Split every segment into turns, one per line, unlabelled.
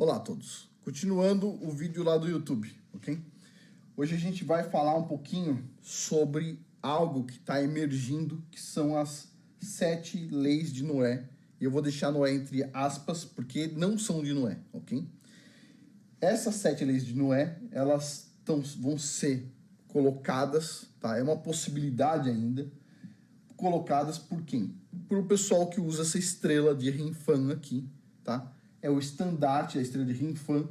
Olá a todos, continuando o vídeo lá do YouTube, ok? Hoje a gente vai falar um pouquinho sobre algo que está emergindo, que são as 7 leis de Noé. E eu vou deixar Noé entre aspas, porque não são de Noé, ok? Essas 7 leis de Noé, elas vão ser colocadas, tá? É uma possibilidade ainda, colocadas por quem? Por o pessoal que usa essa estrela de Rinfan aqui, tá? É o estandarte, a estrela de Rinfan,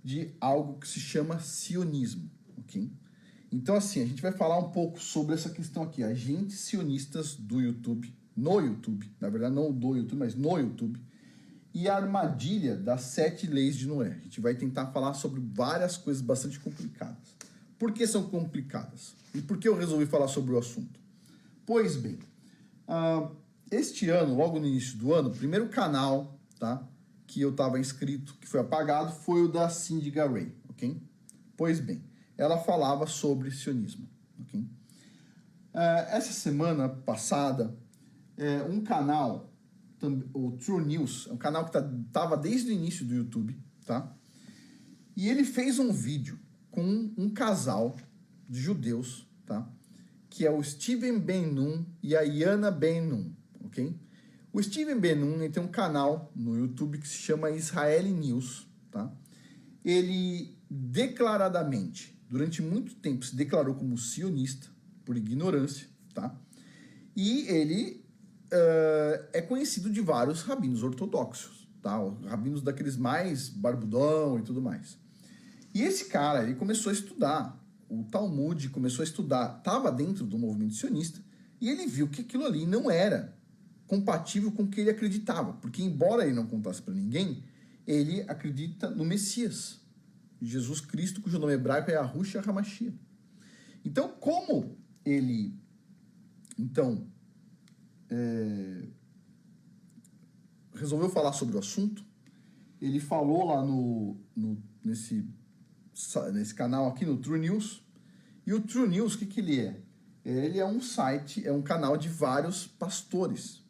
de algo que se chama sionismo, ok? Então, assim, a gente vai falar um pouco sobre essa questão aqui, agentes sionistas do YouTube, no YouTube, na verdade não do YouTube, mas no YouTube, e a armadilha das 7 leis de Noé. A gente vai tentar falar sobre várias coisas bastante complicadas. Por que são complicadas? E por que eu resolvi falar sobre o assunto? Pois bem, este ano, logo no início do ano, o primeiro canal, tá, que eu estava inscrito, que foi apagado, foi o da Cindy Garay, ok? Pois bem, ela falava sobre sionismo, ok? Essa semana passada, um canal, o True News, é um canal que estava desde o início do YouTube, tá? E ele fez um vídeo com um casal de judeus, tá? Que é o Steven Ben-Nun e a Yana Ben-Nun, ok? O Steven Ben-Nun tem um canal no YouTube que se chama Israeli News, tá? Ele declaradamente, durante muito tempo, se declarou como sionista, por ignorância, tá? E ele é conhecido de vários rabinos ortodoxos, tá? Rabinos daqueles mais barbudão e tudo mais. E esse cara, ele começou a estudar o Talmud, começou a estudar, estava dentro do movimento sionista, e ele viu que aquilo ali não era compatível com o que ele acreditava, porque embora ele não contasse para ninguém, ele acredita no Messias, Jesus Cristo, cujo nome hebraico é Yahushua HaMashiach. Então, como ele, resolveu falar sobre o assunto, ele falou lá nesse canal aqui, no True News. E o True News, o que ele é? Ele é um site, é um canal de vários pastores.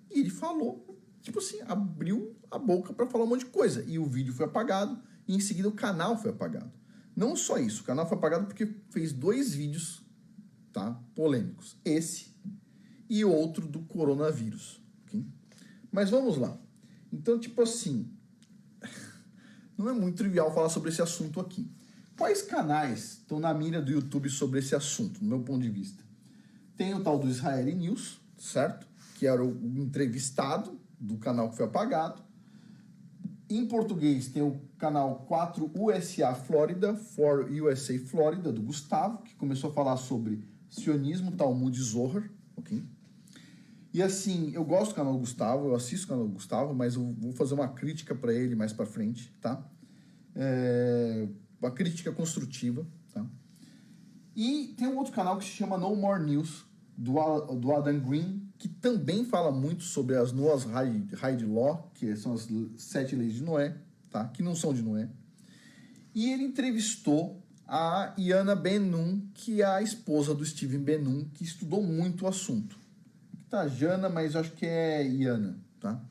E ele falou, tipo assim, abriu a boca para falar um monte de coisa. E o vídeo foi apagado, e em seguida o canal foi apagado. Não só isso, o canal foi apagado porque fez 2 vídeos, tá, polêmicos. Esse e outro do coronavírus, ok? Mas vamos lá. Então, tipo assim, não é muito trivial falar sobre esse assunto aqui. Quais canais estão na mira do YouTube sobre esse assunto, no meu ponto de vista? Tem o tal do Israeli News, certo? Que era o entrevistado do canal que foi apagado. Em português tem o canal 4USA Flórida, 4USA Flórida, do Gustavo, que começou a falar sobre sionismo, Talmud e Zohar, ok? E assim, eu gosto do canal do Gustavo, eu assisto o canal do Gustavo, mas eu vou fazer uma crítica para ele mais para frente, tá? Uma crítica construtiva, tá? E tem um outro canal que se chama No More News, do Adam Green, que também fala muito sobre as Noah's Hide Law, que são as 7 leis de Noé, tá? Que não são de Noé. E ele entrevistou a Yana Ben-Nun, que é a esposa do Steven Ben-Nun, que estudou muito o assunto. Tá, Jana, mas eu acho que é Yana, tá?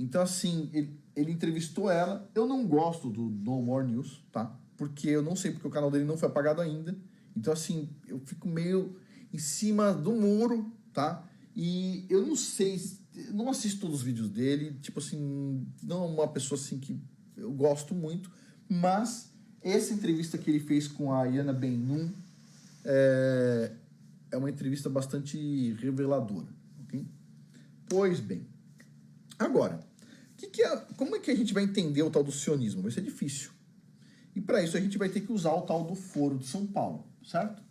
Então, assim, ele entrevistou ela. Eu não gosto do No More News, tá? Porque eu não sei porque o canal dele não foi apagado ainda. Então, assim, eu fico meio em cima do muro, tá? E eu não sei, não assisto todos os vídeos dele, tipo assim, não é uma pessoa assim que eu gosto muito, mas essa entrevista que ele fez com a Yana Ben-Nun é uma entrevista bastante reveladora, ok? Pois bem, agora, como é que a gente vai entender o tal do sionismo? Vai ser difícil. E para isso a gente vai ter que usar o tal do Foro de São Paulo, certo?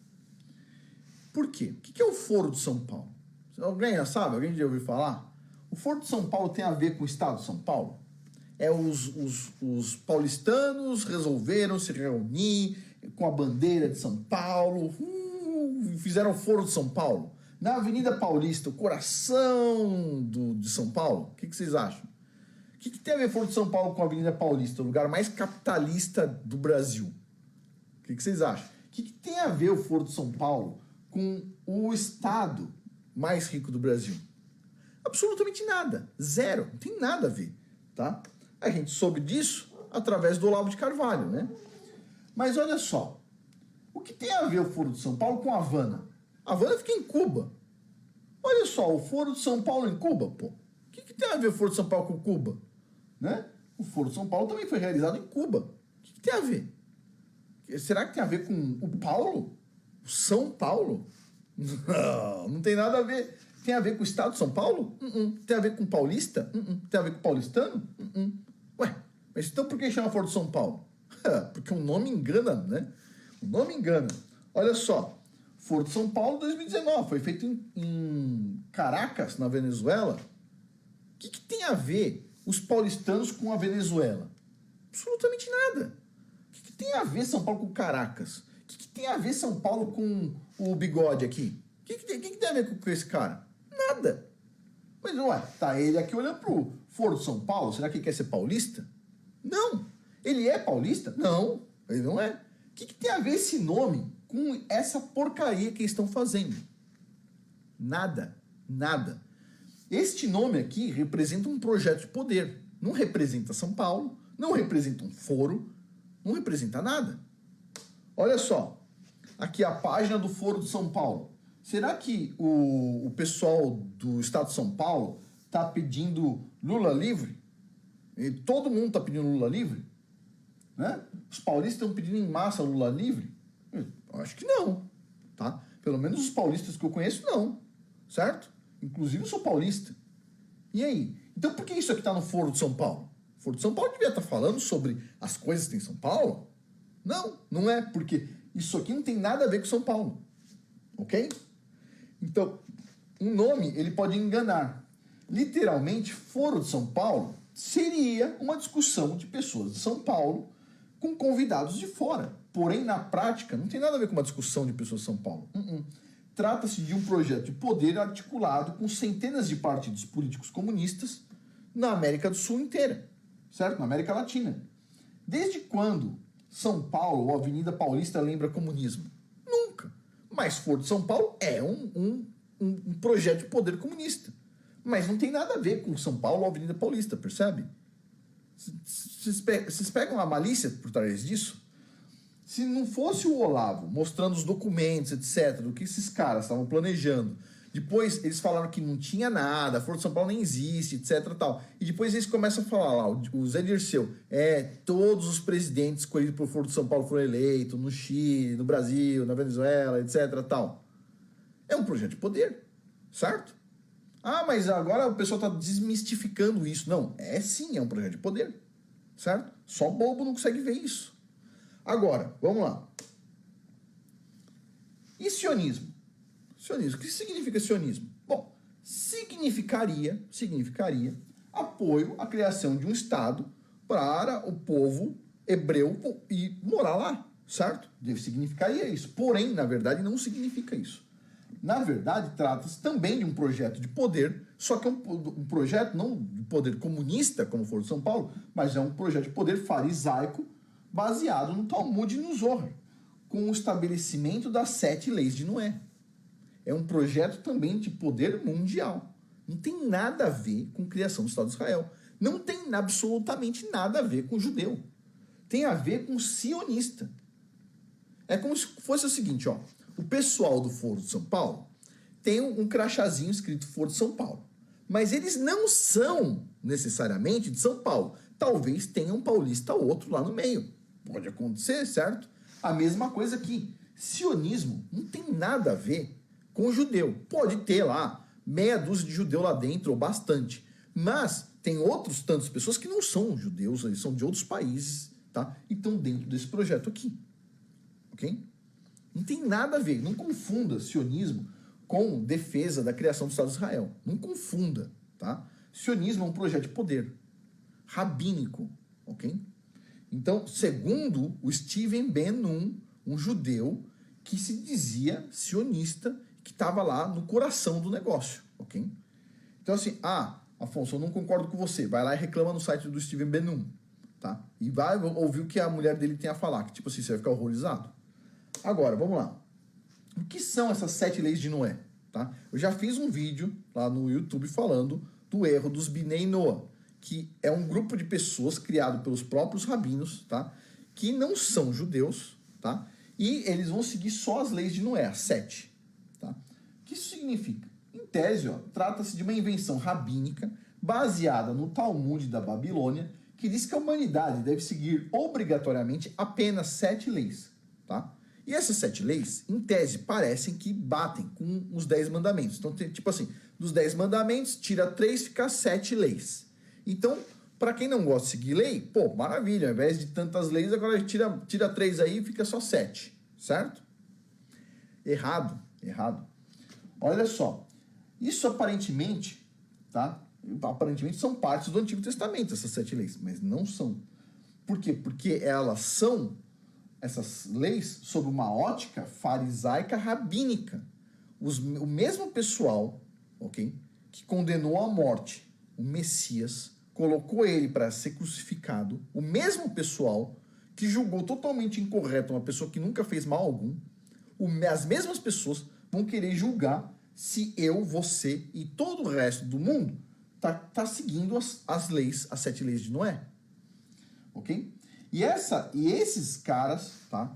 Por quê? O que é o Foro de São Paulo? Alguém já sabe? Alguém já ouviu falar? O Foro de São Paulo tem a ver com o Estado de São Paulo? Os paulistanos resolveram se reunir com a bandeira de São Paulo, fizeram o Foro de São Paulo, na Avenida Paulista, o coração de São Paulo. O que vocês acham? O que tem a ver o Foro de São Paulo com a Avenida Paulista, o lugar mais capitalista do Brasil? O que vocês acham? O que tem a ver o Foro de São Paulo com o Estado mais rico do Brasil? Absolutamente nada. Zero. Não tem nada a ver, tá? A gente soube disso através do Olavo de Carvalho, né? Mas olha só, o que tem a ver o Foro de São Paulo com a Havana? A Havana fica em Cuba. Olha só, o Foro de São Paulo em Cuba, pô. O que tem a ver o Foro de São Paulo com Cuba? Né? O Foro de São Paulo também foi realizado em Cuba. O que tem a ver? Será que tem a ver com o Paulo? O São Paulo? Não, não tem nada a ver. Tem a ver com o Estado de São Paulo? Tem a ver com paulista? Tem a ver com paulistano? Ué, mas então por que chama Foro de São Paulo? Porque o nome engana, né? O nome engana. Olha só, Foro de São Paulo 2019, foi feito em Caracas, na Venezuela. O que tem a ver os paulistanos com a Venezuela? Absolutamente nada. O que tem a ver São Paulo com Caracas? O que tem a ver São Paulo com o Bigode aqui? O que tem a ver com esse cara? Nada. Mas, ué, tá ele aqui olhando pro Foro de São Paulo, será que ele quer ser paulista? Não. Ele é paulista? Não, ele não é. O que tem a ver esse nome com essa porcaria que eles estão fazendo? Nada, nada. Este nome aqui representa um projeto de poder. Não representa São Paulo, não representa um foro, não representa nada. Olha só, aqui a página do Foro de São Paulo. Será que o pessoal do Estado de São Paulo está pedindo Lula livre? E todo mundo está pedindo Lula livre? Né? Os paulistas estão pedindo em massa Lula livre? Eu acho que não, tá? Pelo menos os paulistas que eu conheço, não. Certo? Inclusive eu sou paulista. E aí? Então por que isso aqui está no Foro de São Paulo? O Foro de São Paulo devia estar falando sobre as coisas que tem em São Paulo? Não, não é, porque isso aqui não tem nada a ver com São Paulo. Ok? Então, um nome, ele pode enganar. Literalmente, Foro de São Paulo seria uma discussão de pessoas de São Paulo com convidados de fora. Porém, na prática, não tem nada a ver com uma discussão de pessoas de São Paulo. Trata-se de um projeto de poder articulado com centenas de partidos políticos comunistas na América do Sul inteira, certo? Na América Latina. Desde quando São Paulo ou Avenida Paulista lembra comunismo? Nunca. Mas Foro de São Paulo é um projeto de poder comunista. Mas não tem nada a ver com São Paulo ou Avenida Paulista, percebe? Vocês pegam a malícia por trás disso? Se não fosse o Olavo mostrando os documentos, etc., do que esses caras estavam planejando, depois eles falaram que não tinha nada, a Foro de São Paulo nem existe, etc., tal. E depois eles começam a falar lá, o Zé Dirceu, todos os presidentes escolhidos por Foro de São Paulo foram eleitos no Chile, no Brasil, na Venezuela, etc., tal. É um projeto de poder, certo? Ah, mas agora o pessoal está desmistificando isso. Não, sim, é um projeto de poder, certo? Só bobo não consegue ver isso. Agora, vamos lá. E sionismo? Sionismo, o que significa sionismo? Bom, significaria apoio à criação de um Estado para o povo hebreu e morar lá, certo? Significaria isso. Porém, na verdade, não significa isso. Na verdade, trata-se também de um projeto de poder, só que é um projeto não de poder comunista, como for de São Paulo, mas é um projeto de poder farisaico, baseado no Talmud e no Zohar, com o estabelecimento das 7 leis de Noé. É um projeto também de poder mundial. Não tem nada a ver com a criação do Estado de Israel. Não tem absolutamente nada a ver com o judeu. Tem a ver com o sionista. É como se fosse o seguinte, ó. O pessoal do Foro de São Paulo tem um crachazinho escrito Foro de São Paulo. Mas eles não são necessariamente de São Paulo. Talvez tenha um paulista ou outro lá no meio. Pode acontecer, certo? A mesma coisa aqui. Sionismo não tem nada a ver com judeu. Pode ter lá meia dúzia de judeu lá dentro, ou bastante. Mas tem outros tantas pessoas que não são judeus, eles são de outros países, tá? E estão dentro desse projeto aqui. Ok? Não tem nada a ver. Não confunda sionismo com defesa da criação do Estado de Israel. Não confunda, tá? Sionismo é um projeto de poder rabínico, ok? Então, segundo o Steven Ben-Nun, um judeu que se dizia sionista, que estava lá no coração do negócio, ok? Então, assim, Afonso, eu não concordo com você. Vai lá e reclama no site do Steven Ben-Nun, tá? E vai ouvir o que a mulher dele tem a falar, que tipo assim, você vai ficar horrorizado. Agora, vamos lá. O que são essas 7 leis de Noé? Tá? Eu já fiz um vídeo lá no YouTube falando do erro dos Bnei Noah, que é um grupo de pessoas criado pelos próprios rabinos, tá? Que não são judeus, tá? E eles vão seguir só as leis de Noé, as 7. Tá? O que isso significa? Em tese, trata-se de uma invenção rabínica baseada no Talmud da Babilônia, que diz que a humanidade deve seguir obrigatoriamente apenas 7 leis. Tá? E essas 7 leis, em tese, parecem que batem com os 10 mandamentos. Então, tipo assim, dos 10 mandamentos, tira 3, fica 7 leis. Então, para quem não gosta de seguir lei, pô, maravilha, ao invés de tantas leis, agora tira 3 aí e fica só 7, certo? Errado. Olha só, isso aparentemente, tá? Aparentemente são partes do Antigo Testamento, essas 7 leis, mas não são. Por quê? Porque elas são, essas leis, sob uma ótica farisaica rabínica. O mesmo pessoal, ok, que condenou à morte o Messias, colocou ele para ser crucificado, o mesmo pessoal que julgou totalmente incorreto uma pessoa que nunca fez mal algum, as mesmas pessoas vão querer julgar se eu, você e todo o resto do mundo tá seguindo as leis, as 7 leis de Noé. Ok? E esses caras, tá?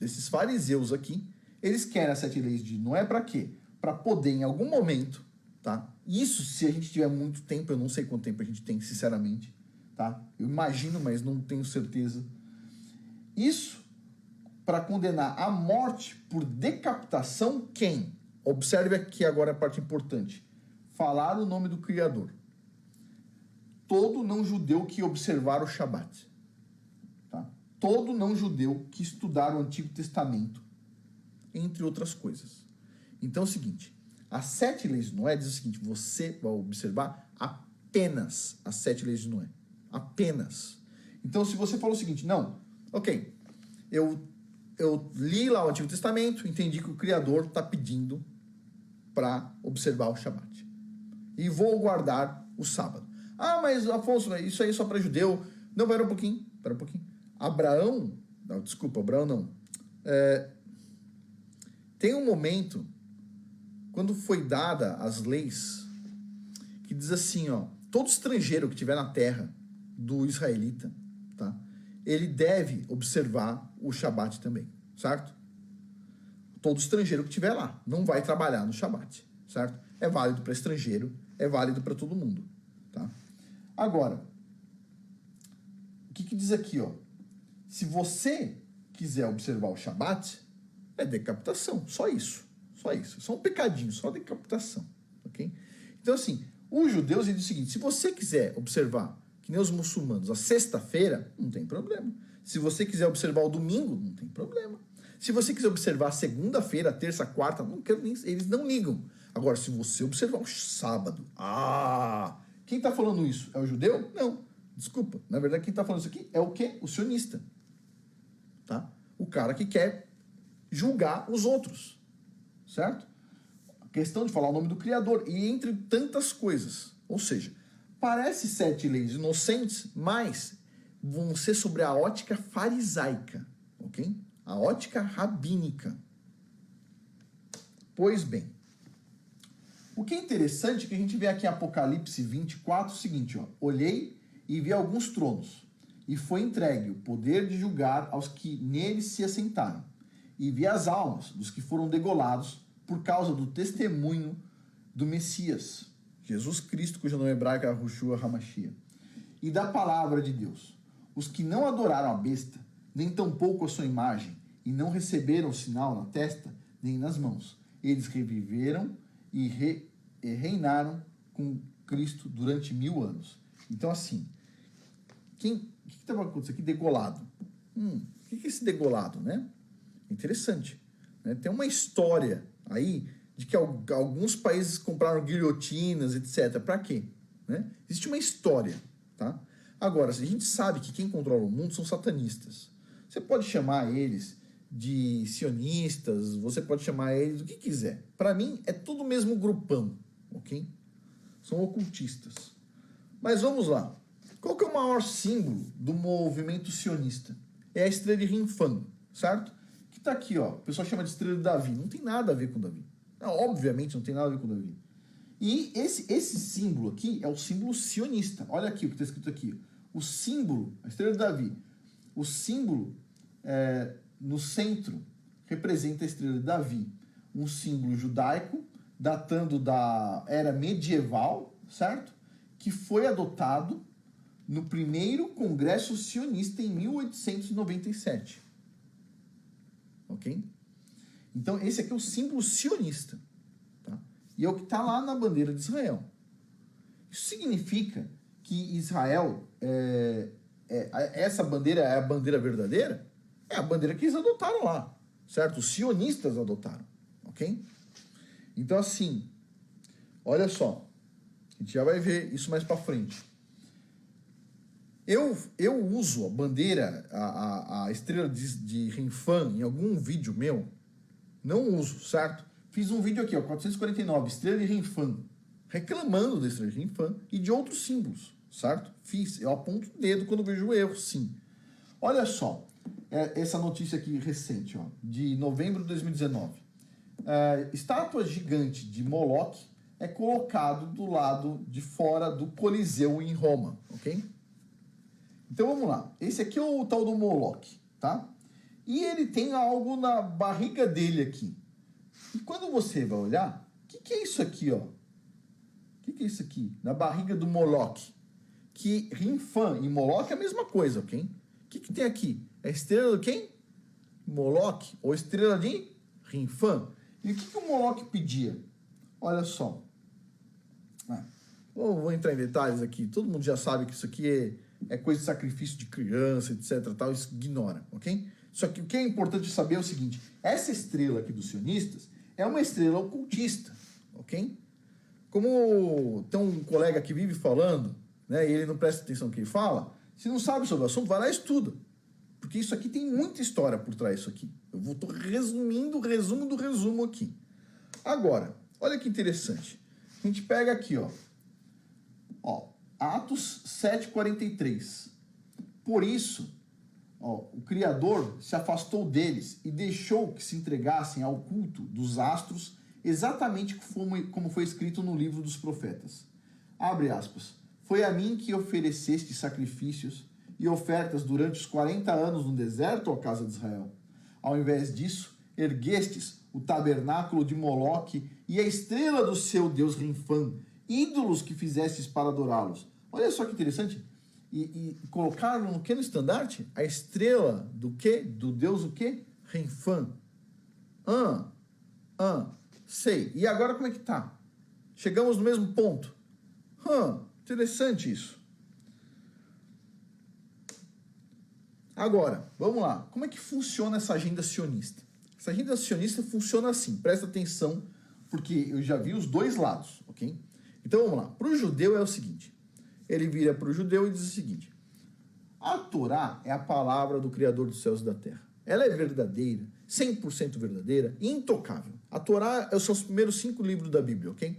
Esses fariseus aqui, eles querem as 7 leis de Noé para quê? Para poder, em algum momento, tá? Isso, se a gente tiver muito tempo, eu não sei quanto tempo a gente tem, sinceramente, tá? Eu imagino, mas não tenho certeza. Isso para condenar à morte por decapitação quem? Observe aqui agora a parte importante. Falar o nome do Criador. Todo não-judeu que observar o Shabat. Tá? Todo não-judeu que estudar o Antigo Testamento, entre outras coisas. Então é o seguinte, as 7 leis de Noé diz o seguinte, você vai observar apenas as 7 leis de Noé. Apenas. Então se você falou o seguinte, não, ok, eu li lá o Antigo Testamento, entendi que o Criador está pedindo para observar o Shabat. E vou guardar o sábado. Ah, mas Afonso, isso aí é só para judeu. Não, pera um pouquinho. Abraão não. Tem um momento, quando foi dada as leis, que diz assim, todo estrangeiro que estiver na terra do israelita, tá? Ele deve observar o Shabat também, certo? Todo estrangeiro que estiver lá não vai trabalhar no Shabat, certo? É válido para estrangeiro, é válido para todo mundo, tá? Agora, o que diz aqui, Se você quiser observar o Shabat, é decapitação, só isso. Só um pecadinho, só decapitação, ok? Então, assim, os judeus dizem o seguinte, se você quiser observar, que nem os muçulmanos, a sexta-feira, não tem problema. Se você quiser observar o domingo, não tem problema. Se você quiser observar a segunda-feira, a terça, a quarta, eles não ligam. Agora, se você observar o sábado, quem está falando isso? É o judeu? Não, desculpa. Na verdade, quem está falando isso aqui é o quê? O sionista. Tá? O cara que quer julgar os outros. Certo? A questão de falar o nome do Criador. E entre tantas coisas. Ou seja, parece 7 leis inocentes, mas vão ser sobre a ótica farisaica. Ok? A ótica rabínica. Pois bem, o que é interessante é que a gente vê aqui em Apocalipse 24 o seguinte, olhei e vi alguns tronos, e foi entregue o poder de julgar aos que neles se assentaram, e vi as almas dos que foram degolados por causa do testemunho do Messias, Jesus Cristo, cujo nome hebraico é Yahushua HaMashiach, e da palavra de Deus. Os que não adoraram a besta, nem tampouco a sua imagem, e não receberam sinal na testa, nem nas mãos. Eles reviveram e reinaram com Cristo durante 1000 anos. Então, assim, o que estava acontecendo aqui? Degolado. O que é esse degolado, né? Interessante. Né? Tem uma história aí de que alguns países compraram guilhotinas, etc. Para quê? Né? Existe uma história, tá? Agora, a gente sabe que quem controla o mundo são satanistas. Você pode chamar eles de sionistas, você pode chamar eles do que quiser. Para mim, é tudo o mesmo grupão, ok? São ocultistas. Mas vamos lá. Qual que é o maior símbolo do movimento sionista? É a estrela de Rinfan, certo? Que está aqui, o pessoal chama de estrela de Davi. Não tem nada a ver com Davi. Não, obviamente não tem nada a ver com Davi. E esse símbolo aqui é o símbolo sionista. Olha aqui o que está escrito aqui. O símbolo, a estrela de Davi, o símbolo no centro representa a estrela de Davi. Um símbolo judaico, datando da era medieval, certo? Que foi adotado no primeiro Congresso Sionista em 1897. Ok? Então, esse aqui é o símbolo sionista. Tá? E é o que está lá na bandeira de Israel. Isso significa que Israel, essa bandeira é a bandeira verdadeira? É a bandeira que eles adotaram lá, certo? Os sionistas adotaram, ok? Então, assim, olha só, a gente já vai ver isso mais para frente. Eu uso a bandeira, a estrela de Rinfã em algum vídeo meu. Não uso, certo? Fiz um vídeo aqui, ó, 449, estrela de Rinfã, reclamando da estrela de Rinfã e de outros símbolos, certo? Eu aponto o dedo quando vejo erro, sim. Olha só, essa notícia aqui recente, ó, de novembro de 2019. Estátua gigante de Moloch é colocado do lado de fora do Coliseu em Roma, ok? Então vamos lá. Esse aqui é o tal do Moloch, tá? E ele tem algo na barriga dele aqui. E quando você vai olhar, o que é isso aqui, ó? O que é isso aqui? Na barriga do Moloch. Que Rinfã e Moloch é a mesma coisa, ok? O que tem aqui? É a estrela de quem? Moloch ou estrela de Rinfã. E o que o Moloch pedia? Olha só. Vou entrar em detalhes aqui. Todo mundo já sabe que isso aqui é coisa de sacrifício de criança, etc. Tal, isso ignora, ok? Só que o que é importante saber é o seguinte: essa estrela aqui dos sionistas é uma estrela ocultista, ok? Como tem um colega que vive falando, né, e ele não presta atenção no que ele fala, se não sabe sobre o assunto, vai lá e estuda. Porque isso aqui tem muita história por trás disso aqui. Eu estou resumindo o resumo do resumo aqui. Agora, olha que interessante. A gente pega aqui, ó Atos 7,43. Por isso, o Criador se afastou deles e deixou que se entregassem ao culto dos astros, exatamente como foi escrito no livro dos profetas. Abre aspas. Foi a mim que ofereceste sacrifícios e ofertas durante os 40 anos no deserto, ó casa de Israel. Ao invés disso, erguestes o tabernáculo de Moloque e a estrela do seu Deus Rinfã, ídolos que fizestes para adorá-los. Olha só que interessante. E colocaram no que no estandarte? A estrela do quê? Do Deus o quê? Rinfã. Sei. E agora como é que tá? Chegamos no mesmo ponto. Interessante isso. Agora, vamos lá. Como é que funciona essa agenda sionista? Essa agenda sionista funciona assim. Presta atenção, porque eu já vi os dois lados, ok? Então vamos lá. Para o judeu é o seguinte. Ele vira para o judeu e diz o seguinte: a Torá é a palavra do Criador dos céus e da terra. Ela é verdadeira, 100% verdadeira, intocável. A Torá são os primeiros 5 livros da Bíblia, ok?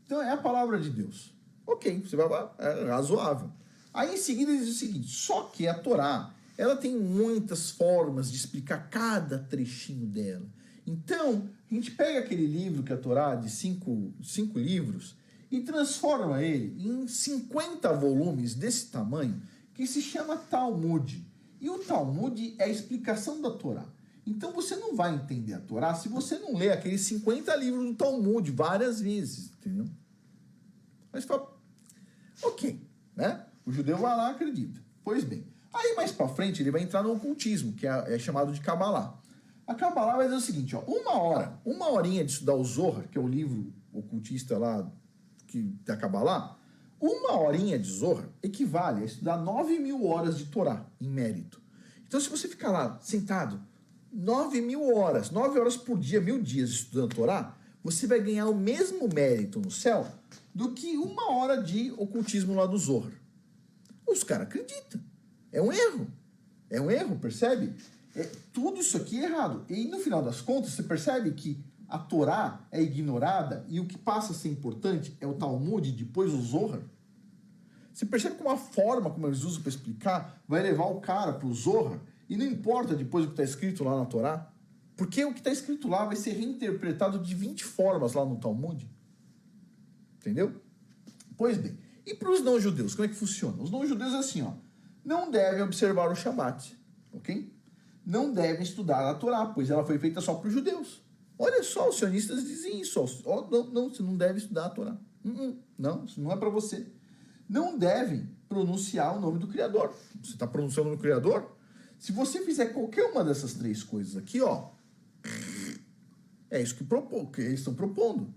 Então é a palavra de Deus. Ok, você vai lá, é razoável. Aí em seguida ele diz o seguinte: só que a Torá, ela tem muitas formas de explicar cada trechinho dela. Então, a gente pega aquele livro que é a Torá, de 5 livros, e transforma ele em 50 volumes desse tamanho, que se chama Talmud. E o Talmud é a explicação da Torá. Então você não vai entender a Torá se você não ler aqueles 50 livros do Talmud várias vezes, entendeu? Mas fala, ok, né? O judeu vai lá e acredita. Pois bem, aí mais pra frente ele vai entrar no ocultismo, que é chamado de Kabbalah. A Kabbalah vai dizer o seguinte, uma horinha de estudar o Zohar, que é o livro ocultista lá, que da Kabbalah, uma horinha de Zohar equivale a estudar 9.000 horas de Torá, em mérito. Então, se você ficar lá sentado 9.000 horas, 9 horas por dia, 1.000 dias estudando Torá, você vai ganhar o mesmo mérito no céu do que 1 hora de ocultismo lá do Zohar. Os caras acreditam. É um erro, percebe? Tudo isso aqui é errado. E no final das contas, você percebe que a Torá é ignorada e o que passa a ser importante é o Talmud e depois o Zohar? Você percebe como a forma como eles usam para explicar vai levar o cara para o Zohar e não importa depois o que está escrito lá na Torá? Porque o que está escrito lá vai ser reinterpretado de 20 formas lá no Talmud. Entendeu? Pois bem, e para os não-judeus, como é que funciona? Os não-judeus é assim, ó, não devem observar o Shabat, ok? Não devem estudar a Torá, pois ela foi feita só para os judeus. Olha só, os sionistas dizem isso, ó, não, você não deve estudar a Torá. Não, isso não é para você. Não devem pronunciar o nome do Criador. Você está pronunciando o nome do Criador? Se você fizer qualquer uma dessas três coisas aqui, ó, é isso que eles estão propondo,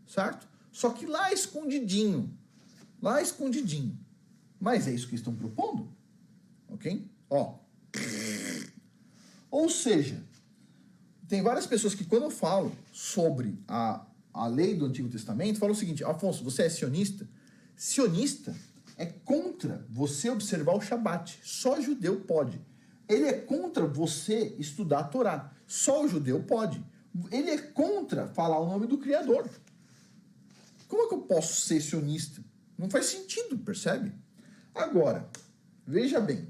certo? Só que lá escondidinho, mas é isso que eles estão propondo, ok? Ó, ou seja, tem várias pessoas que quando eu falo sobre a lei do Antigo Testamento, falam o seguinte: Afonso, você é sionista? Sionista é contra você observar o Shabat. Só judeu pode. Ele é contra você estudar a Torá. Só o judeu pode. Ele é contra falar o nome do Criador. Como é que eu posso ser sionista? Não faz sentido, percebe? Agora, veja bem.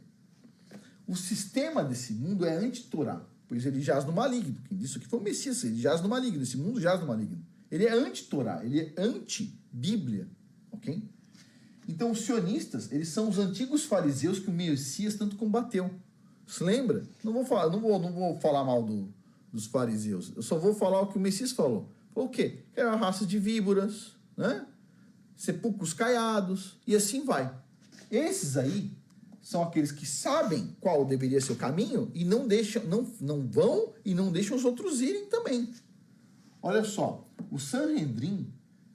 O sistema desse mundo é anti-Torá, pois ele jaz no maligno. Quem disse aqui foi o Messias, ele jaz no maligno. Esse mundo jaz no maligno. Ele é anti-Torá, ele é anti-Bíblia, ok? Então, os sionistas, eles são os antigos fariseus que o Messias tanto combateu. Se lembra? Não vou falar mal dos fariseus. Eu só vou falar o que o Messias falou. Falou o quê? Que era uma raça de víboras, né? Sepulcros caiados, e assim vai. Esses aí são aqueles que sabem qual deveria ser o caminho e não vão e não deixam os outros irem também. Olha só, o Sanhedrin,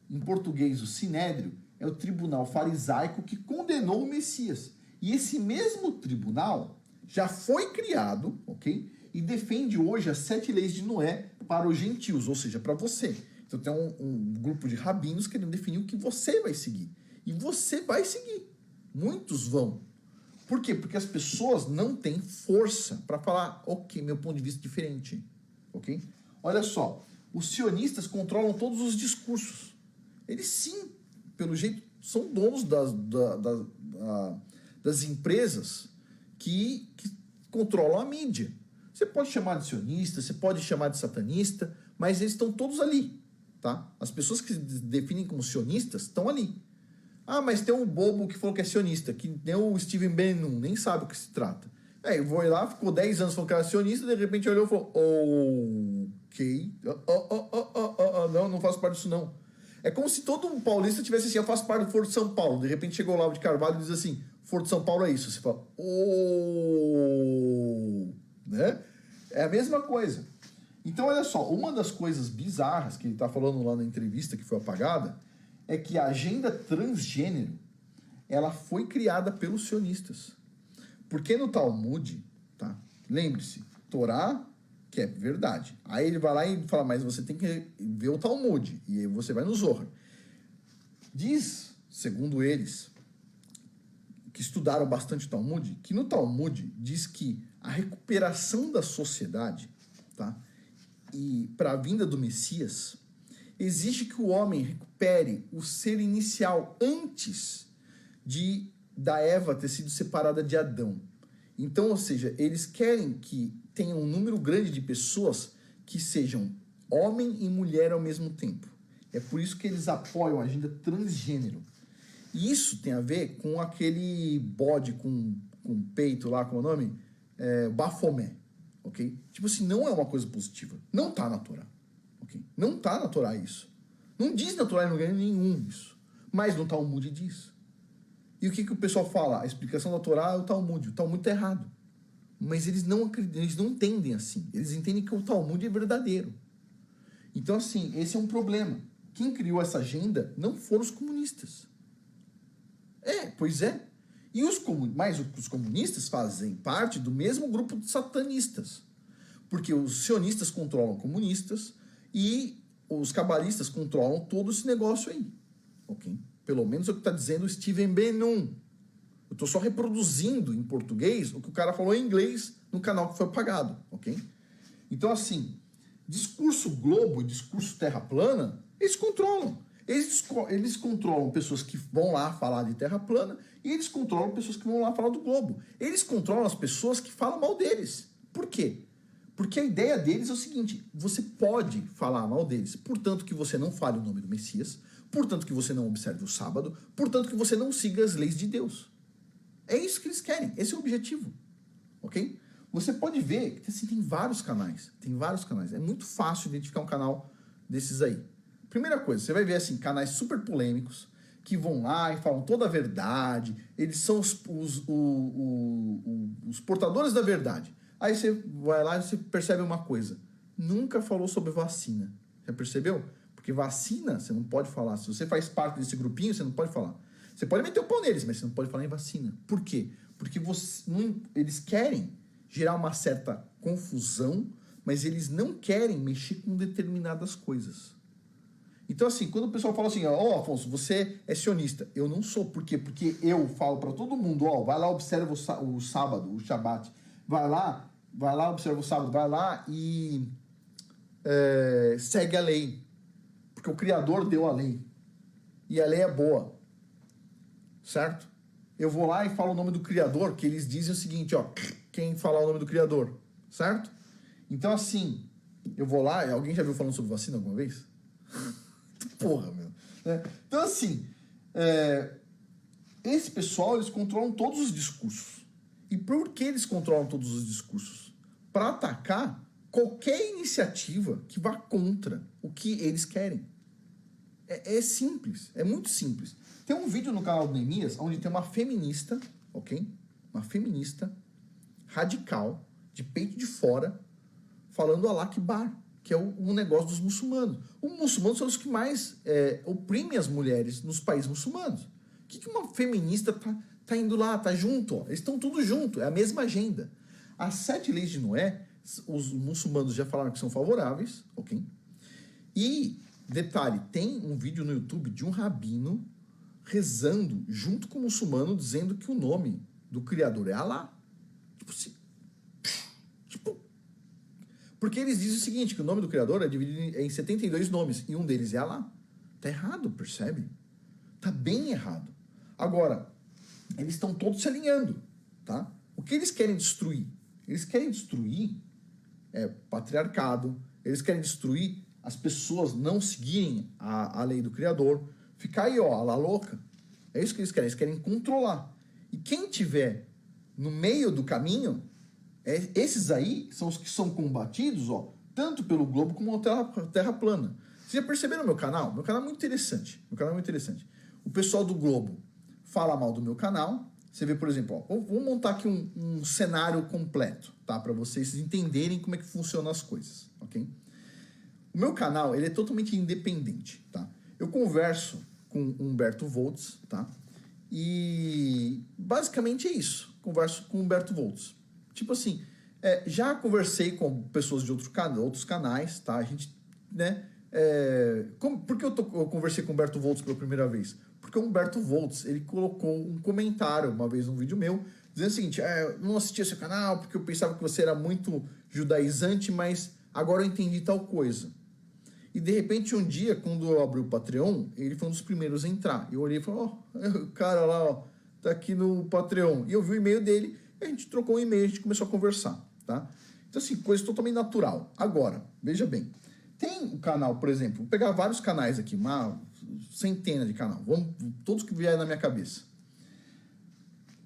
em português o Sinédrio, é o tribunal farisaico que condenou o Messias. E esse mesmo tribunal já foi criado, ok? E defende hoje as 7 leis de Noé para os gentios, ou seja, para você. Então tem um grupo de rabinos querendo definir o que você vai seguir. E você vai seguir. Muitos vão. Por quê? Porque as pessoas não têm força para falar, ok, meu ponto de vista é diferente. Ok? Olha só, os sionistas controlam todos os discursos. Eles sim, pelo jeito, são donos das empresas que controlam a mídia. Você pode chamar de sionista, você pode chamar de satanista, mas eles estão todos ali, tá? As pessoas que se definem como sionistas estão ali. Ah, mas tem um bobo que falou que é sionista, que nem o Steven Bannon, nem sabe o que se trata. Eu vou lá, ficou 10 anos falando que era sionista, de repente olhou e falou, ok, não faço parte disso não. É como se todo um paulista tivesse assim, eu faço parte do Foro de São Paulo, de repente chegou lá o de Carvalho e diz assim, Foro de São Paulo é isso. Você fala, né? É a mesma coisa. Então, olha só, uma das coisas bizarras que ele está falando lá na entrevista que foi apagada é que a agenda transgênero ela foi criada pelos sionistas. Porque no Talmud, tá? Lembre-se, Torá, que é verdade. Aí ele vai lá e fala, mas você tem que ver o Talmud. E aí você vai no Zohar. Diz, segundo eles, que estudaram bastante o Talmud, que no Talmud diz que a recuperação da sociedade, tá? E para a vinda do Messias, exige que o homem recupere o ser inicial antes da Eva ter sido separada de Adão. Então, ou seja, eles querem que tenha um número grande de pessoas que sejam homem e mulher ao mesmo tempo. É por isso que eles apoiam a agenda transgênero. E isso tem a ver com aquele bode com peito lá, como é o nome? Bafomé, ok? Tipo assim, não é uma coisa positiva. Não tá na Torá, ok? Não tá na Torá isso. Não diz na Torá em lugar nenhum isso. Mas no Talmud diz. E o que o pessoal fala? A explicação da Torá é o Talmud. O Talmud está errado. Mas eles não acreditam, eles não entendem assim. Eles entendem que o Talmud é verdadeiro. Então, assim, esse é um problema. Quem criou essa agenda não foram os comunistas. Pois é. E os comunistas fazem parte do mesmo grupo de satanistas. Porque os sionistas controlam comunistas e os cabalistas controlam todo esse negócio aí. Ok? Pelo menos é o que está dizendo o Steven Bannon. Eu estou só reproduzindo em português o que o cara falou em inglês no canal que foi apagado, ok? Então, assim, discurso globo e discurso terra plana, eles controlam. Eles controlam pessoas que vão lá falar de terra plana e eles controlam pessoas que vão lá falar do globo. Eles controlam as pessoas que falam mal deles. Por quê? Porque a ideia deles é o seguinte, você pode falar mal deles, portanto que você não fale o nome do Messias, portanto que você não observe o sábado, portanto que você não siga as leis de Deus. É isso que eles querem, esse é o objetivo, ok? Você pode ver que assim, tem vários canais, é muito fácil identificar um canal desses aí. Primeira coisa, você vai ver assim, canais super polêmicos, que vão lá e falam toda a verdade, eles são os portadores da verdade. Aí você vai lá e você percebe uma coisa, nunca falou sobre vacina, já percebeu? Porque vacina, você não pode falar, se você faz parte desse grupinho, você não pode falar. Você pode meter o pau neles, mas você não pode falar em vacina. Por quê? Porque eles querem gerar uma certa confusão, mas eles não querem mexer com determinadas coisas. Então, assim, quando o pessoal fala assim, ó, Afonso, você é sionista. Eu não sou. Por quê? Porque eu falo para todo mundo, ó, vai lá, observa o sábado, o Shabat. Vai lá, observa o sábado, vai lá e segue a lei. Porque o Criador deu a lei. E a lei é boa. Certo? Eu vou lá e falo o nome do Criador, que eles dizem o seguinte, ó, quem falar o nome do Criador. Certo? Então, assim, eu vou lá, alguém já viu falando sobre vacina alguma vez? Porra, meu. Então, assim, esse pessoal, eles controlam todos os discursos. E por que eles controlam todos os discursos? Para atacar qualquer iniciativa que vá contra o que eles querem. É simples, é muito simples. Tem um vídeo no canal do Neemias, onde tem uma feminista, ok? Uma feminista radical, de peito de fora, falando Alá Akbar, que é o negócio dos muçulmanos. Os muçulmanos são os que mais oprimem as mulheres nos países muçulmanos. O que uma feminista tá indo lá, tá junto? Ó? Eles estão tudo junto, é a mesma agenda. As 7 leis de Noé, os muçulmanos já falaram que são favoráveis, ok? E, detalhe, tem um vídeo no YouTube de um rabino rezando junto com o muçulmano, dizendo que o nome do Criador é Alá. Porque eles dizem o seguinte, que o nome do Criador é dividido em 72 nomes, e um deles é Alá. Tá errado, percebe? Tá bem errado. Agora, eles estão todos se alinhando, tá? O que eles querem destruir? Eles querem destruir patriarcado, eles querem destruir as pessoas não seguirem a lei do Criador, ficar aí, ó, Alá louca. É isso que eles querem controlar. E quem tiver no meio do caminho, esses aí são os que são combatidos, ó, tanto pelo globo como a terra plana. Vocês já perceberam o meu canal? Meu canal é muito interessante. O pessoal do globo fala mal do meu canal. Você vê, por exemplo, ó, vou montar aqui um cenário completo, tá? Para vocês entenderem como é que funcionam as coisas, ok? O meu canal, ele é totalmente independente, tá? Eu converso com o Humberto Voltz, tá? E basicamente é isso. Converso com o Humberto Voltz. Tipo assim, já conversei com pessoas de outros canais, tá? A gente, né? Por que eu conversei com o Humberto Voltz pela primeira vez? Porque o Humberto Voltz, ele colocou um comentário uma vez num vídeo meu, dizendo o seguinte, eu não assistia seu canal porque eu pensava que você era muito judaizante, mas agora eu entendi tal coisa. E de repente um dia, quando eu abri o Patreon, ele foi um dos primeiros a entrar. Eu olhei e falei, o cara lá, ó, tá aqui no Patreon. E eu vi o e-mail dele, a gente trocou um e-mail, a gente começou a conversar, tá? Então, assim, coisa totalmente natural. Agora, veja bem, tem um canal, por exemplo, vou pegar vários canais aqui, uma centena de canal, todos que vierem na minha cabeça.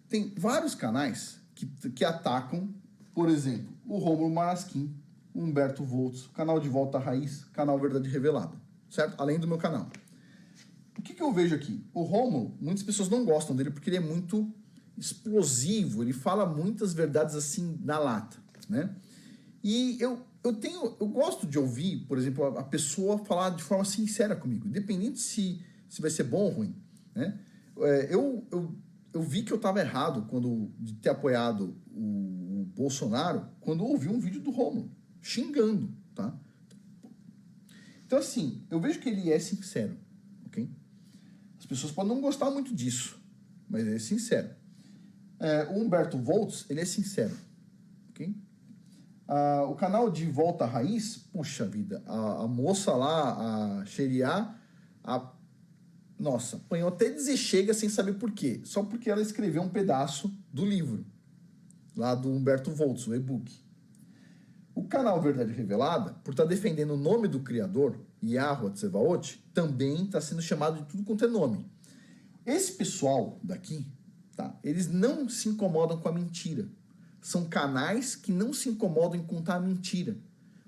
Tem vários canais que atacam, por exemplo, o Rômulo Marasquim, o Humberto Voltz, o canal de Volta à Raiz, canal Verdade Revelada, certo? Além do meu canal. O que eu vejo aqui? O Rômulo, muitas pessoas não gostam dele porque ele é muito explosivo, ele fala muitas verdades assim na lata, né? E eu gosto de ouvir, por exemplo, a pessoa falar de forma sincera comigo, independente se vai ser bom ou ruim, né? Eu vi que eu estava errado de ter apoiado o Bolsonaro quando eu ouvi um vídeo do Rômulo xingando, tá? Então, assim, eu vejo que ele é sincero, ok? As pessoas podem não gostar muito disso, mas ele é sincero. O Humberto Voltz, ele é sincero, ok? O canal de Volta à Raiz, puxa vida, a moça lá, a Xeriá, nossa, apanhou até dizer chega sem saber por quê. Só porque ela escreveu um pedaço do livro, lá do Humberto Voltz, o e-book. O O canal Verdade Revelada, por estar defendendo o nome do criador, Yahweh Tsevaot, também está sendo chamado de tudo quanto é nome. Esse pessoal daqui, tá, eles não se incomodam com a mentira. São canais que não se incomodam em contar a mentira.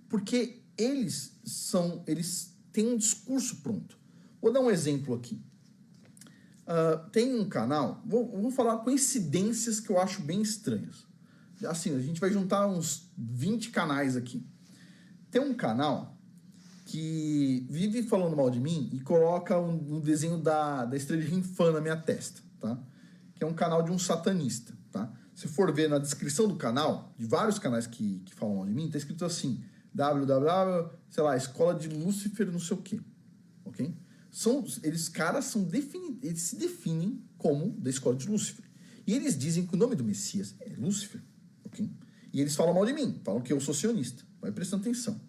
Porque eles têm um discurso pronto. Vou dar um exemplo aqui. Tem um canal, vou falar coincidências que eu acho bem estranhas. Assim, a gente vai juntar uns 20 canais aqui. Tem um canal que vive falando mal de mim e coloca um desenho da estrela de Rinfã na minha testa, tá? Que é um canal de um satanista, tá? Se for ver na descrição do canal, de vários canais que falam mal de mim, tá escrito assim, www, sei lá, escola de Lúcifer, não sei o quê, ok? Eles se definem como da escola de Lúcifer. E eles dizem que o nome do Messias é Lúcifer, ok? E eles falam mal de mim, falam que eu sou sionista. Vai prestando atenção.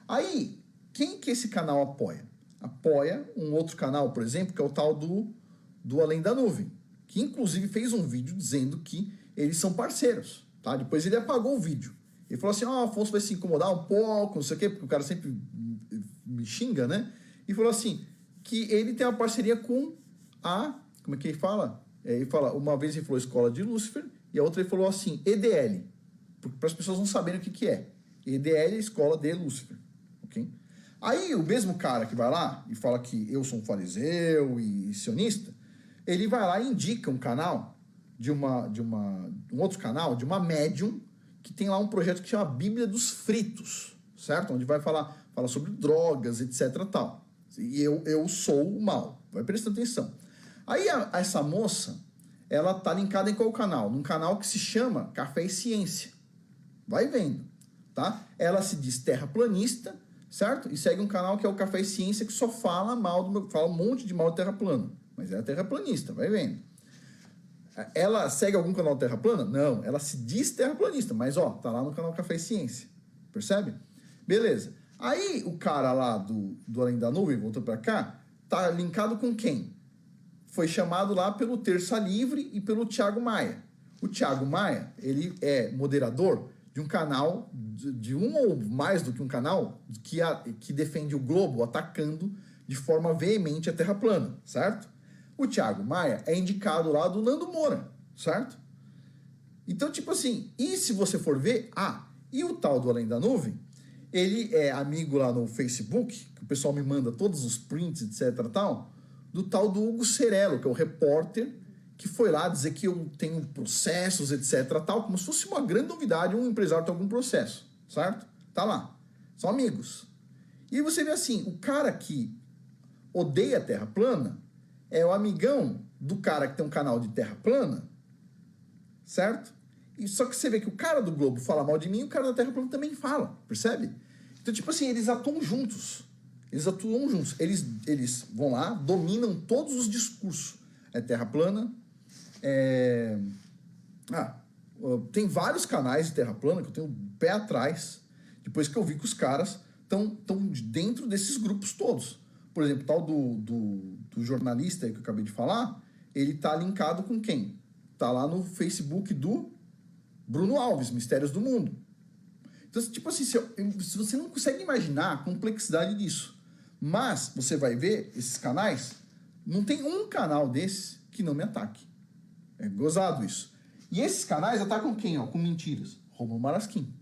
Aí, quem que esse canal apoia? Apoia um outro canal, por exemplo, que é o tal do Além da Nuvem, que inclusive fez um vídeo dizendo que eles são parceiros, tá? Depois ele apagou o vídeo. Ele falou assim, Afonso vai se incomodar um pouco, não sei o quê, porque o cara sempre me xinga, né? E falou assim, que ele tem uma parceria com como é que ele fala? Ele fala, uma vez ele falou Escola de Lúcifer, e a outra ele falou assim, EDL, para as pessoas não saberem o que é. EDL é Escola de Lúcifer, ok? Aí o mesmo cara que vai lá e fala que eu sou um fariseu e sionista, ele vai lá e indica um canal um outro canal, de uma médium, que tem lá um projeto que chama Bíblia dos Fritos, certo? Onde vai falar sobre drogas, etc. tal. E eu sou o mal. Vai prestando atenção. Aí essa moça, ela tá linkada em qual canal? Num canal que se chama Café e Ciência. Vai vendo, tá? Ela se diz terraplanista, certo? E segue um canal que é o Café e Ciência, que só fala um monte de mal de terra plana. Mas é terraplanista, vai vendo. Ela segue algum canal de terra plana? Não, ela se diz terraplanista, mas tá lá no canal Café e Ciência. Percebe? Beleza. Aí o cara lá do Além da Nuvem, voltou pra cá, tá linkado com quem? Foi chamado lá pelo Terça Livre e pelo Thiago Maia. O Thiago Maia, ele é moderador de um canal, de um ou mais do que um canal, que defende o globo atacando de forma veemente a Terra plana, certo? O Thiago Maia é indicado lá do Nando Moura, certo? Então, tipo assim, e se você for ver, e o tal do Além da Nuvem, ele é amigo lá no Facebook, que o pessoal me manda todos os prints, etc, tal, do tal do Hugo Cerello, que é o repórter, que foi lá dizer que eu tenho processos, etc, tal, como se fosse uma grande novidade um empresário ter algum processo, certo? Tá lá. São amigos. E você vê assim, o cara que odeia a Terra plana é o amigão do cara que tem um canal de Terra plana, certo? E só que você vê que o cara do Globo fala mal de mim e o cara da Terra plana também fala, percebe? Então, tipo assim, eles atuam juntos. Eles vão lá, dominam todos os discursos. É Terra plana, tem vários canais de Terra plana que eu tenho pé atrás, depois que eu vi que os caras estão dentro desses grupos todos. Por exemplo, tal do jornalista aí que eu acabei de falar, ele tá linkado com quem? Tá lá no Facebook do Bruno Alves, Mistérios do Mundo. Então, tipo assim, se você não consegue imaginar a complexidade disso. Mas você vai ver esses canais, não tem um canal desses que não me ataque. É gozado isso. E esses canais atacam quem? Com mentiras. Romulo Marasquim.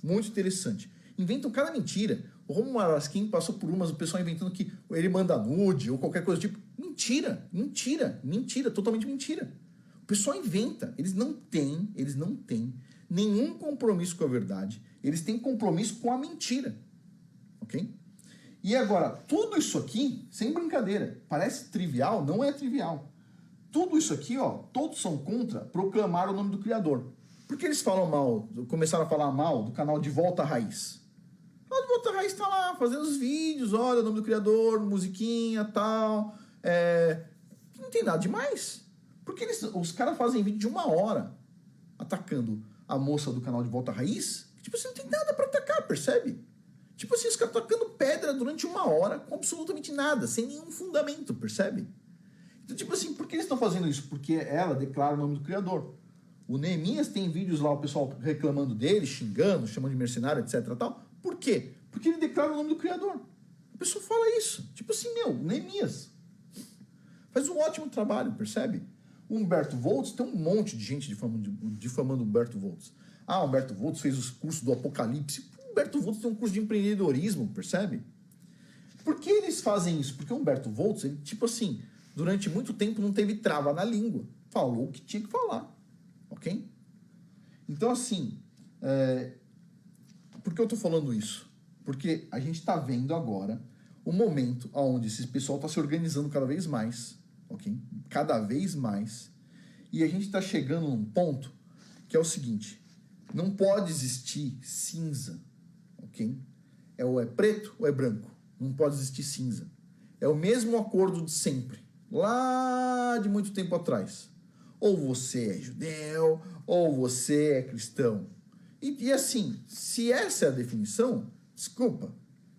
Muito interessante. Inventam cada mentira. O Romulo Marasquim passou por o pessoal inventando que ele manda nude ou qualquer coisa do tipo. Mentira, totalmente mentira. O pessoal inventa. Eles não têm nenhum compromisso com a verdade. Eles têm compromisso com a mentira. Ok? E agora, tudo isso aqui, sem brincadeira, parece trivial, não é trivial. Tudo isso aqui, todos são contra proclamar o nome do Criador. Por que eles falam mal, começaram a falar mal do canal De Volta à Raiz? O canal De Volta à Raiz está lá, fazendo os vídeos, olha, o nome do Criador, musiquinha, tal. Não tem nada demais. Porque os caras fazem vídeo de 1 hora atacando a moça do canal De Volta à Raiz. Tipo, você não tem nada para atacar, percebe? Tipo assim, os caras tacando pedra durante 1 hora com absolutamente nada, sem nenhum fundamento, percebe? Então, tipo assim, por que eles estão fazendo isso? Porque ela declara o nome do Criador. O Neemias tem vídeos lá, o pessoal reclamando dele, xingando, chamando de mercenário, etc. Tal. Por quê? Porque ele declara o nome do Criador. A pessoa fala isso. Tipo assim, Neemias faz um ótimo trabalho, percebe? O Humberto Voltz, tem um monte de gente difamando o Humberto Voltz. Ah, o Humberto Voltz fez os cursos do Apocalipse. O Humberto Voltz tem um curso de empreendedorismo, percebe? Por que eles fazem isso? Porque o Humberto Voltz, ele, tipo assim, durante muito tempo não teve trava na língua. Falou o que tinha que falar, ok? Então, assim, por que eu tô falando isso? Porque a gente está vendo agora o momento onde esse pessoal está se organizando cada vez mais, ok? Cada vez mais. E a gente está chegando num ponto que é o seguinte: não pode existir cinza, ok? Ou é preto ou é branco. Não pode existir cinza. É o mesmo acordo de sempre, lá de muito tempo atrás. Ou você é judeu, ou você é cristão. E assim, se essa é a definição, desculpa,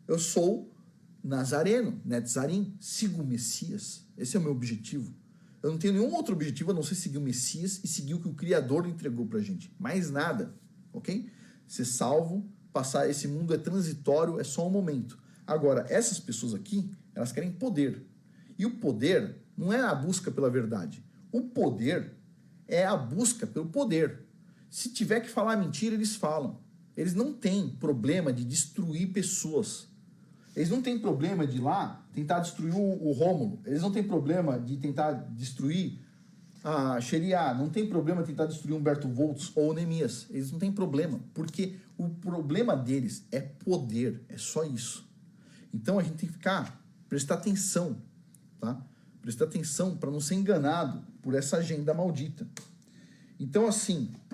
eu sou nazareno, netzarim, sigo o Messias. Esse é o meu objetivo. Eu não tenho nenhum outro objetivo a não ser seguir o Messias e seguir o que o Criador entregou pra gente. Mais nada, ok? Ser salvo, passar, esse mundo é transitório, é só um momento. Agora, essas pessoas aqui, elas querem poder. E o poder não é a busca pela verdade. O poder é a busca pelo poder. Se tiver que falar mentira, eles falam. Eles não têm problema de destruir pessoas. Eles não têm problema de ir lá tentar destruir o Rômulo. Eles não têm problema de tentar destruir a Xeriá. Não tem problema de tentar destruir Humberto Voltz ou o Neemias. Eles não têm problema, porque o problema deles é poder. É só isso. Então a gente tem que prestar atenção, tá? Prestar atenção para não ser enganado por essa agenda maldita. Então, assim,